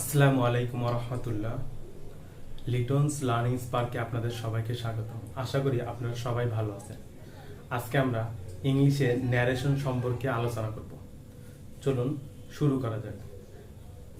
আসসালামু আলাইকুম রহমতুল্লাহ। লিটনস লার্নিং স্পার্কে আপনাদের সবাইকে স্বাগত। আশা করি আপনারা সবাই ভালো আছেন। আজকে আমরা ইংলিশে ন্যারেশন সম্পর্কে আলোচনা করব। চলুন শুরু করা যাক।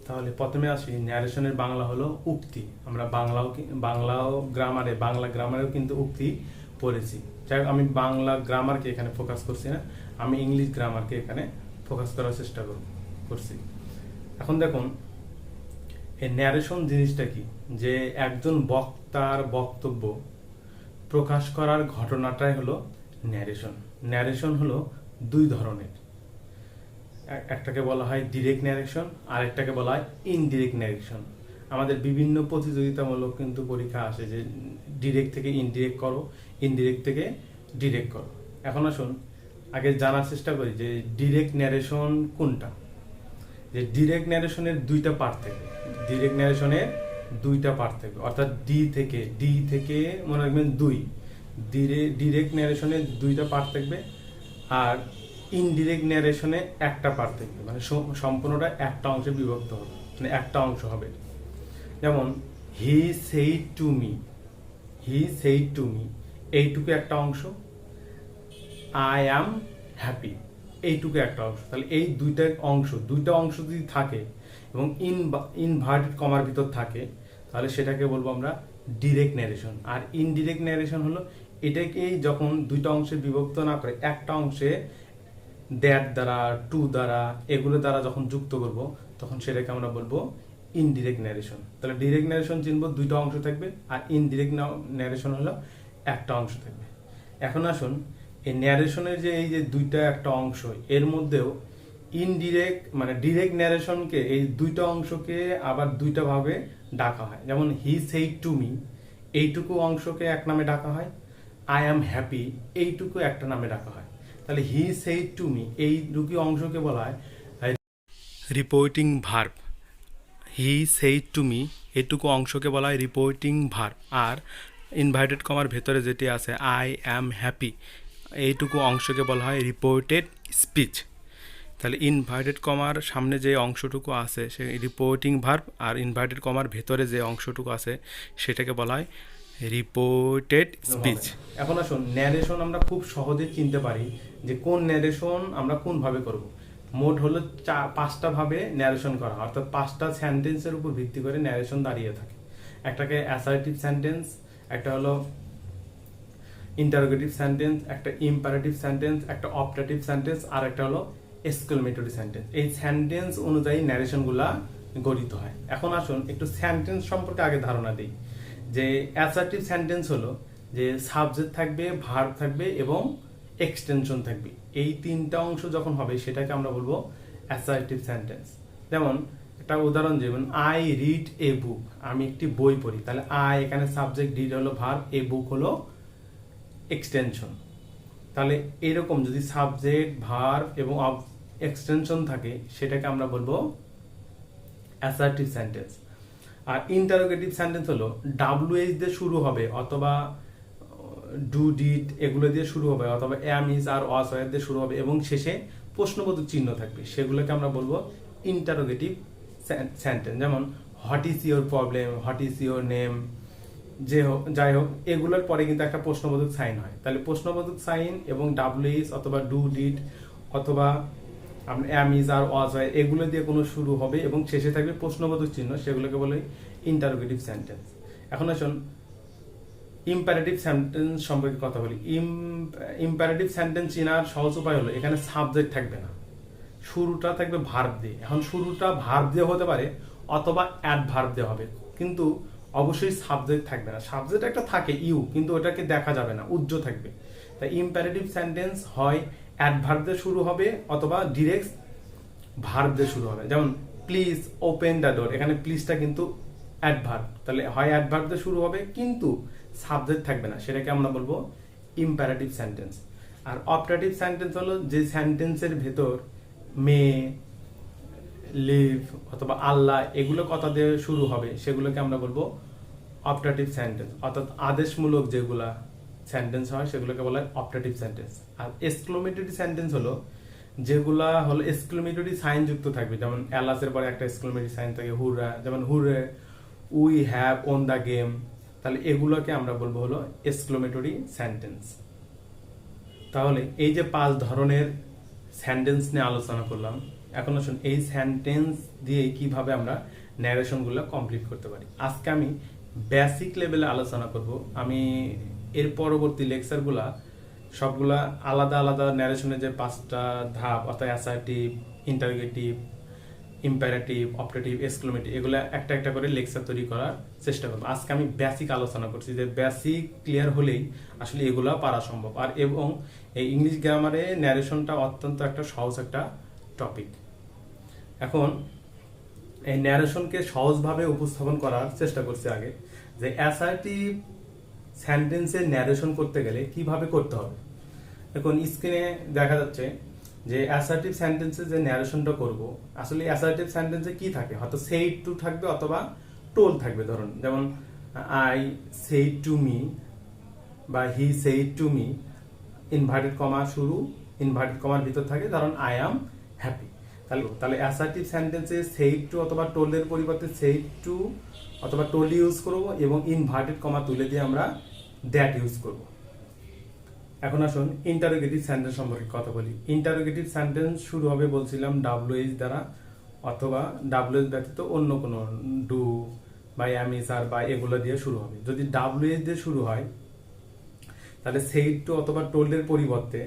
তাহলে প্রথমে আসি, ন্যারেশনের বাংলা হলো উক্তি। আমরা বাংলা গ্রামারেও কিন্তু উক্তি পড়েছি। যাই হোক, আমি বাংলা গ্রামারকে এখানে ফোকাস করছি না, আমি ইংলিশ গ্রামারকে এখানে ফোকাস করার চেষ্টা করছি। এখন দেখুন, এই ন্যারেশন জিনিসটা কি, যে একজন বক্তার বক্তব্য প্রকাশ করার ঘটনাটাই হলো ন্যারেশন। ন্যারেশন হলো দুই ধরনের, একটাকে বলা হয় ডিরেক্ট ন্যারেশন আর একটাকে বলা হয় ইনডিরেক্ট ন্যারেশন। আমাদের বিভিন্ন প্রতিযোগিতামূলক কিন্তু পরীক্ষা আসে যে ডিরেক্ট থেকে ইনডিরেক্ট করো, ইনডিরেক্ট থেকে ডিরেক্ট করো। এখন আসুন আগে জানার চেষ্টা করি যে ডিরেক্ট ন্যারেশন কোনটা। যে ডিরেক্ট ন্যারেশনের দুইটা পার্ট থাকে, ডিরেক্ট ন্যারেশনের দুইটা পার্ট থাকবে, অর্থাৎ ডি থেকে মনে রাখবেন দুই। ডিরেক্ট ন্যারেশনের দুইটা পার্ট থাকবে আর ইনডিরেক্ট ন্যারেশনে একটা পার্ট থাকবে, মানে সম্পূর্ণটা একটা অংশে বিভক্ত হবে, মানে একটা অংশ হবে। যেমন হি সেইড টু মি, এইটুকু একটা অংশ। আই অ্যাম হ্যাপি, এইটুকু একটা অংশ। তাহলে এই দুইটা অংশ যদি থাকে এবং ইনভার্টেড কমার ভিতর থাকে, তাহলে সেটাকে বলবো আমরা ডিরেক্ট ন্যারেশন। আর ইনডিরেক্ট ন্যারেশন হলো এটাকেই যখন দুইটা অংশে বিভক্ত না করে একটা অংশে দ্যাট দ্বারা, টু দ্বারা, এগুলো দ্বারা যখন যুক্ত করব, তখন সেটাকে আমরা বলবো ইনডিরেক্ট ন্যারেশন। তাহলে ডিরেক্ট ন্যারেশন চিনবো দুইটা অংশ থাকবে, আর ইনডিরেক্ট ন্যারেশন হলো একটা অংশ থাকবে। এখন আসুন, এই ন্যারেশনের যে এই যে দুইটা একটা অংশ, এর মধ্যেও ইনডিরেক্ট মানে ডিরেক্ট ন্যারেশনকে, এই দুইটা অংশকে আবার দুইটা ভাবে ডাকা হয়। যেমন হি সেইড টু মি, এইটুকু অংশকে এক নামে ডাকা হয়। আই অ্যাম হ্যাপি, এইটুকু একটা নামে ডাকা হয়। তাহলে হি সেইড টু মি, এই দুটি অংশকে বলা হয় reporting verb. He said to me, এইটুকু অংশকে বলা হয় রিপোর্টিং ভার্ব। আর ইনভার্টেড কমার ভেতরে যেটি আছে আই অ্যাম হ্যাপি, এইটুকু অংশকে বলা হয় রিপোর্টেড স্পিচ। তাহলে ইনভার্টেড কমার সামনে যে অংশটুকু আছে সে রিপোর্টিং ভার্ব, আর ইনভার্টেড কমার ভেতরে যে অংশটুকু আছে সেটাকে বলা হয় রিপোর্টেড স্পিচ। এখন আসুন, ন্যারেশন আমরা খুব সহজে চিনতে পারি যে কোন ন্যারেশন আমরা কোন ভাবে করব। মোট হলো পাঁচটা ভাবে ন্যারেশন করা হয়, অর্থাৎ পাঁচটা সেন্টেন্সের উপর ভিত্তি করে ন্যারেশন দাঁড়িয়ে থাকে। একটাকে অ্যাসার্টিভ সেন্টেন্স, একটা হলো ইন্টারোগেটিভ সেন্টেন্স, একটা ইম্পারেটিভ সেন্টেন্স, একটা অপটেটিভ সেন্টেন্স, আর একটা হলো এক্সক্লেমেটরি সেন্টেন্স। এই সেন্টেন্স অনুযায়ী ন্যারেশনগুলা গঠিত হয়। এখন আসুন একটু সেন্টেন্স সম্পর্কে আগে ধারণা দিই। যে অ্যাসার্টিভ সেন্টেন্স হলো যে সাবজেক্ট থাকবে, ভার্ব থাকবে এবং এক্সটেনশন থাকবে। এই তিনটা অংশ যখন হবে সেটাকে আমরা বলবো অ্যাসার্টিভ সেন্টেন্স। যেমন একটা উদাহরণ, যেমন আই রিড এ বুক, আমি একটি বই পড়ি। তাহলে আই এখানে সাবজেক্ট, রিড হলো ভার্ব, এ বুক হলো এক্সটেনশন। তাহলে এরকম যদি সাবজেক্ট, ভার্ব এবং এক্সটেনশন থাকে সেটাকে আমরা বলবো অ্যাসার্টিভ সেন্টেন্স। আর ইন্টারোগেটিভ সেন্টেন্স হলো ডাব্লিউএইচ দিয়ে শুরু হবে, অথবা ডু, ডিড এগুলো দিয়ে শুরু হবে, অথবা am, is are was were দিয়ে শুরু হবে এবং শেষে প্রশ্নবোধক চিহ্ন থাকবে, সেগুলোকে আমরা বলবো ইন্টারোগেটিভ সেন্টেন্স। যেমন what is your problem, what is your name, যাই হোক এগুলোর পরে কিন্তু একটা প্রশ্নবোধক সাইন হয়। তাহলে প্রশ্নবোধক সাইন এবং ডাব্লিউএইচ অথবা ডু, ডিড অথবা am, is are was were এগুলো দিয়ে কোনো শুরু হবে এবং শেষে থাকবে প্রশ্নবোধক চিহ্ন, সেগুলোকে বলে ইন্টারোগেটিভ সেন্টেন্স। এখন আসুন ইম্পারেটিভ সেন্টেন্স সম্পর্কে কথা বলি। ইম্পারেটিভ সেন্টেন্স চেনার সহজ উপায় হলো এখানে সাবজেক্ট থাকবে না, শুরুটা থাকবে ভার্ব দিয়ে। এখন শুরুটা ভার্ব দিয়ে হতে পারে অথবা অ্যাডভার্ব দিয়ে হবে, কিন্তু অবশ্যই সাবজেক্ট থাকবে না। সাবজেক্ট একটা থাকে ইউ, কিন্তু ওটাকে দেখা যাবে না, উজ্জ্ব থাকবে। তাই ইম্পারেটিভ সেন্টেন্স হয় অ্যাডভার্ব দিয়ে শুরু হবে অথবা ডিরেক্ট ভার্ব দিয়ে শুরু হবে। যেমন প্লিজ ওপেন দ্য ডোর, এখানে প্লিজটা কিন্তু অ্যাডভার্ব, তাহলে হয় অ্যাডভার্ব দিয়ে শুরু হবে কিন্তু সাবজেক্ট থাকবে না, সেটাকে আমরা বলবো ইম্পারেটিভ সেন্টেন্স। আর অপটেটিভ সেন্টেন্স হলো যে সেন্টেন্সের ভেতর মে, লিভ অথবা আল্লাহ এগুলো কথা দিয়ে শুরু হবে, সেগুলোকে আমরা বলবো অপটেটিভ সেন্টেন্স। অর্থাৎ আদেশমূলক যেগুলা সেন্টেন্স হয় সেগুলোকে বলা হয় অপটেটিভ সেন্টেন্স। আর এক্সক্লেমেটরি সেন্টেন্স হলো যেগুলা হলো এক্সক্লেমেটরি সাইন যুক্ত থাকবে, যেমন এলাসের পরে একটা এক্সক্লেমেটরি সাইন থাকে, হুররা, যেমন hurray, we have won the game, তাহলে এগুলোকে আমরা বলবো হলো এক্সক্লেমেটরি সেন্টেন্স। তাহলে এই যে 5 ধরনের সেন্টেন্স নিয়ে আলোচনা করলাম, এখন আসুন এই সেন্টেন্স দিয়ে কিভাবে আমরা ন্যারেশনগুলো কমপ্লিট করতে পারি। আজকে আমি বেসিক লেভেলে আলোচনা করব। আমি এর পরবর্তী লেকচারগুলা সবগুলা আলাদা আলাদা ন্যারেশনের যে 5টা ধাপ, অর্থাৎ assertive, interrogative, imperative, operative, exclamative, এগুলো একটা একটা করে লেকচার তৈরি করার চেষ্টা করবো। আজকে আমি বেসিক আলোচনা করছি, যে বেসিক ক্লিয়ার হলেই আসলে এগুলা পারা সম্ভব। আর এবং এই ইংলিশ গ্রামারে ন্যারেশনটা অত্যন্ত একটা সহজ একটা টপিক। এখন এই ন্যারেশনকে সহজভাবে উপস্থাপন করার চেষ্টা করছি আগে, যে অ্যাসার্টিভ সেন্টেন্সের ন্যারেশন করতে গেলে কিভাবে করতে হবে। এখন স্ক্রিনে দেখা যাচ্ছে যে অ্যাসার্টিভ সেন্টেন্সে যে ন্যারেশনটা করব, আসলে অ্যাসার্টিভ সেন্টেন্সে কি থাকে, হয়তো সেইড টু থাকবে অথবা টোল থাকবে। ধরুন যেমন আই সেইড টু মি বা he said to me, inverted comma শুরু, ইনভার্টেড কমার ভিতর থাকে, ধরুন আই অ্যাম হ্যাপি। তাহলে অ্যাসার্টিভ সেন্টেন্সে সেইড টু অথবা টোলের পরিবর্তে সেইড টু অথবা টোল ইউজ করব এবং ইনভার্টেড কমা তুলে দিয়ে আমরা দ্যাট ইউজ করব। এখন আসুন ইন্টারোগেটিভ সেন্টেন্স সম্পর্কে কথা বলি। ইন্টারোগেটিভ সেন্টেন্স শুরু হবে বলছিলাম ডাব্লিউএইচ দ্বারা, অথবা ডাব্লিউএইচ ব্যতীত অন্য কোনো ডু বা এম ইজ আর বা এগুলো দিয়ে শুরু হবে। যদি ডাব্লিউএইচ দিয়ে শুরু হয় তাহলে সেইড টু অথবা টোল্ডের পরিবর্তে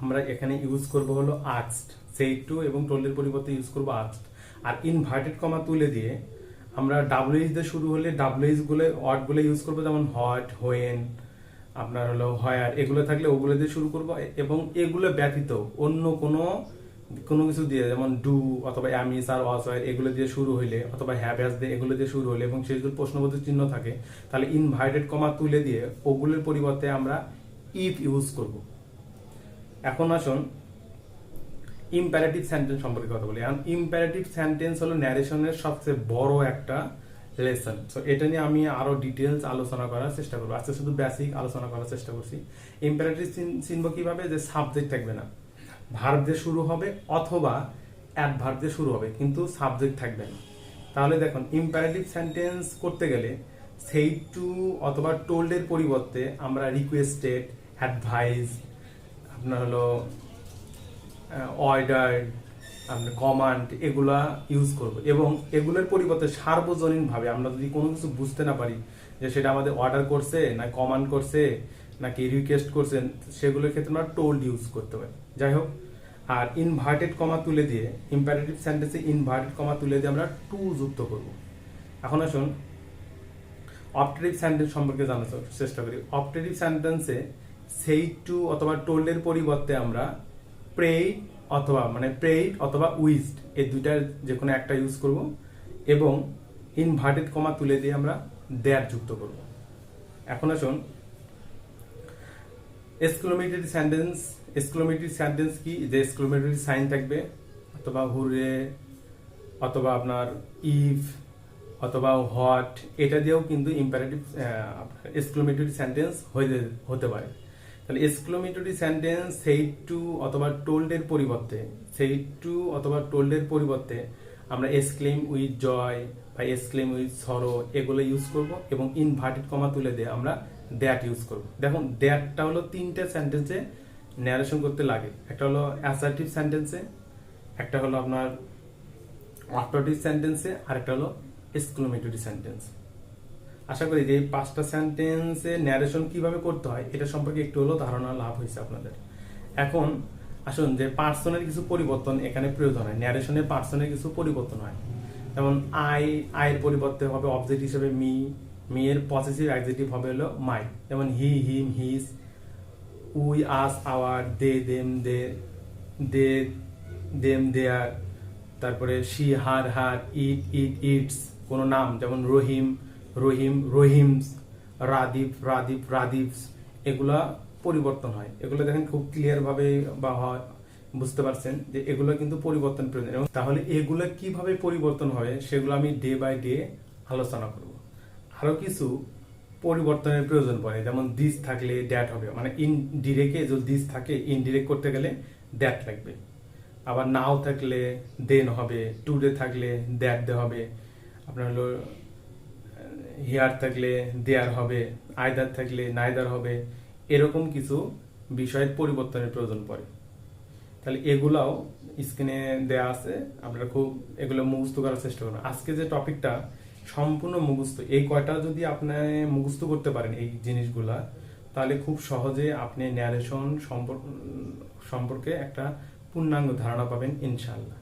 আমরা এখানে ইউজ করব হলো আস্কড। সেইড টু এবং টোল্ডের পরিবর্তে ইউজ করব আস্কড। আর ইনভার্টেড কমা তুলে দিয়ে আমরা ডাব্লিউএইচ দিয়ে শুরু হলে ডাব্লিউএইচ গুলো ওয়ার্ডগুলো ইউজ করবো, যেমন হোয়াট, হোয়েন, আপনার হলো হোয়ার, এগুলো থাকলে ওগুলো দিয়ে শুরু করব। এবং এগুলো ব্যতীত অন্য কোনো কিছু দিয়ে, যেমন ডু অথবা am is are was were, এগুলো দিয়ে শুরু হইলে, অথবা হ্যাভ হ্যাজ দিয়ে এগুলো দিয়ে শুরু হলে এবং শেষ যদি প্রশ্নবোধক চিহ্ন থাকে, তাহলে ইনভার্টেড কমা তুলে দিয়ে ওগুলোর পরিবর্তে আমরা ইফ ইউজ করব। এখন আসুন ইম্পারেটিভ সেন্টেন্স সম্পর্কে কথা বলি। এখন ইম্পারেটিভ সেন্টেন্স হলো ন্যারেশনের সবচেয়ে বড় একটা লেসন। সো এটা নিয়ে আমি আরো ডিটেলস আলোচনা করার চেষ্টা করবো। আজকে শুধু বেসিক আলোচনা করার চেষ্টা করছি। ইম্পারেটিভ চিনব কিভাবে, যে সাবজেক্ট থাকবে না, ভার্ব দিয়ে শুরু হবে অথবা অ্যাডভার্ব দিয়ে শুরু হবে, কিন্তু সাবজেক্ট থাকবে না। তাহলে দেখুন ইম্পারেটিভ সেন্টেন্স করতে গেলে সেই টু অথবা টোল্ডের পরিবর্তে আমরা রিকোয়েস্টেড, অ্যাডভাইস, আপনার হলো অর্ডার, আপনার কমান্ড, এগুলা ইউজ করব। এবং এগুলোর পরিবর্তে সার্বজনীন ভাবে আমরা যদি কোনো কিছু বুঝতে না পারি যে সেটা আমাদের অর্ডার করছে না কমান্ড করছে নাকি রিকোয়েস্ট করছেন, সেগুলোর ক্ষেত্রে আমরা টোল্ড ইউজ করতে পারি। যাই হোক, আর ইনভার্টেড কমা তুলে দিয়ে ইম্পারেটিভ সেন্টেন্সে ইনভার্টেড কমা তুলে দিয়ে আমরা টু যুক্ত করব। এখন আসুন অপারেটিভ সেন্টেন্স সম্পর্কে জানার চেষ্টা করি। অপারেটিভ সেন্টেন্সে সেই টু অথবা টোল্ডের পরিবর্তে আমরা প্রেইড অথবা উইজড, এই দুইটার যে কোনো একটা ইউজ করব এবং ইনভার্টেড কমা তুলে দিয়ে আমরা দ্যাট যুক্ত করব। এখন আসুন এক্সক্লেমেটরি সেন্টেন্স। এক্সক্লেমেটরি সেন্টেন্স কি, যে এক্সক্লেমেটরি সাইন থাকবে, অথবা হুরে, অথবা আপনার ইফ, অথবা হোয়াট, এটা দিয়েও কিন্তু ইম্পারেটিভ এক্সক্লেমেটরি সেন্টেন্স হতে পারে। তাহলে এক্সক্লেমেটরি সেন্টেন্স সেই টু অথবা টোল্ডের পরিবর্তে আমরা এক্সক্লেম উইথ জয় বা এক্সক্লেম উইথ সরো এগুলো ইউজ করব এবং ইনভার্টেড কমা তুলে দিয়ে আমরা দ্যাট ইউজ করব। দেখুন দ্যাটটা হলো 3টে সেন্টেন্সে ন্যারেশন করতে লাগে। একটা হলো অ্যাসার্টিভ সেন্টেন্সে, একটা হলো আপনার অপারেটিভ সেন্টেন্সে, আর একটা হলো এক্সক্লেমেটরি সেন্টেন্স। আশা করি যে এই 5টা সেন্টেন্সে ন্যারেশন কিভাবে করতে হয় এটা সম্পর্কে একটু হলো ধারণা লাভ হয়েছে আপনাদের। এখন আসুন যে পার্সনের কিছু পরিবর্তন এখানে প্রয়োজন হয়, ন্যারেশনের পার্সনের কিছু পরিবর্তন হয়। যেমন আয়ের পরিবর্তে হবে অবজেক্ট হিসেবে মি এর পসেসিভ অ্যাডজেক্টিভ হবে হলো মাই। যেমন he, him, his, we, us, our, they, them, their, তারপরে শি, হার, ইটস, কোন নাম যেমন রহিম, রহিমস, রাদিফস, এগুলা পরিবর্তন হয়। এগুলো দেখেন খুব ক্লিয়ার ভাবে বা বুঝতে পারছেন যে এগুলো কিন্তু পরিবর্তন প্রয়োজন। এবং তাহলে এগুলো কিভাবে পরিবর্তন হবে সেগুলো আমি ডে বাই ডে আলোচনা করব। আরো কিছু পরিবর্তনের প্রয়োজন পড়ে, যেমন দিস থাকলে দ্যাট হবে, মানে ইনডিরেক্টে যদি দিস থাকে ইনডিরেক্ট করতে গেলে দ্যাট লাগবে। আবার নাও থাকলে দেন হবে, টুডে থাকলে দ্যাট দে হবে, আপনার হলো হিয়ার থাকলে দেয়ার হবে, আইদার থাকলে নাইদার হবে, এরকম কিছু বিষয়ের পরিবর্তনের প্রয়োজন পড়ে। তাহলে এগুলাও স্ক্রিনে দেয়া আছে, আপনারা খুব এগুলো মুখস্থ করার চেষ্টা করুন। আজকে যে টপিকটা সম্পূর্ণ মুখস্থ, এই কয়টা যদি আপনি মুখস্থ করতে পারেন এই জিনিসগুলা, তাহলে খুব সহজে আপনি ন্যারেশন সম্পর্কে একটা পূর্ণাঙ্গ ধারণা পাবেন ইনশাআল্লাহ।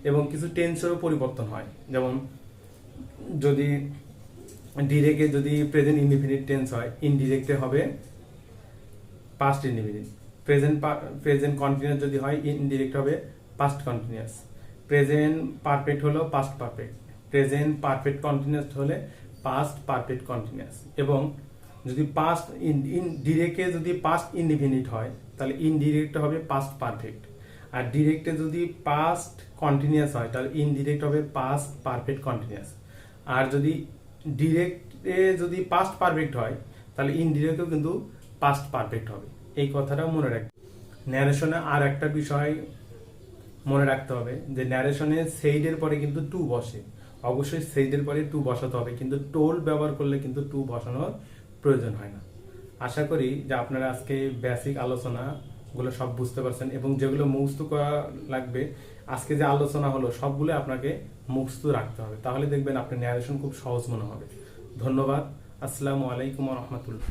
এবং কিছু টেন্সেরও পরিবর্তন হয়, যেমন যদি ডিরেক্টে যদি প্রেজেন্ট ইনডিফিনিট টেন্স হয়, ইনডিরেক্টে হবে পাস্ট ইনডিফিনিট। প্রেজেন্ট কন্টিনিউয়াস যদি হয়, ইনডিরেক্ট হবে পাস্ট কন্টিনিউয়াস। প্রেজেন্ট পারফেক্ট হলো past perfect. Present perfect continuous হলে পাস্ট পারফেক্ট কন্টিনিউয়াস। এবং যদি পাস্ট ডিরেক্টে যদি পাস্ট ইনডিফিনিট হয়, তাহলে ইনডিরেক্ট হবে পাস্ট পারফেক্ট। আর ডিরেক্টে যদি পাস্ট কন্টিনিউয়াস হয়, তাহলে ইনডিরেক্ট হবে পাস্ট পারফেক্ট কন্টিনিউয়াস। আর যদি ডিরেক্টে যদি পাস্ট পারফেক্ট হয়, তাহলে ইনডিরেক্টেও কিন্তু পাস্ট পারফেক্ট হবে। এই কথাটাও মনে রাখবে। ন্যারেশনে আর একটা বিষয় মনে রাখতে হবে যে ন্যারেশনে সেইডের পরে কিন্তু টু বসে, অবশ্যই সেইডের পরে টু বসাতে হবে, কিন্তু টোল ব্যবহার করলে কিন্তু টু বসানোর প্রয়োজন হয় না। আশা করি যে আপনারা আজকে বেসিক আলোচনাগুলো সব বুঝতে পারছেন, এবং যেগুলো মুখস্থ করা লাগবে, আজকে যে আলোচনা হলো সবগুলো আপনাকে মুখস্থ রাখতে হবে, তাহলে দেখবেন আপনার ন্যারেশন খুব সহজ মনে হবে। ধন্যবাদ। আসসালামু আলাইকুম ওয়া রাহমাতুল্লাহ।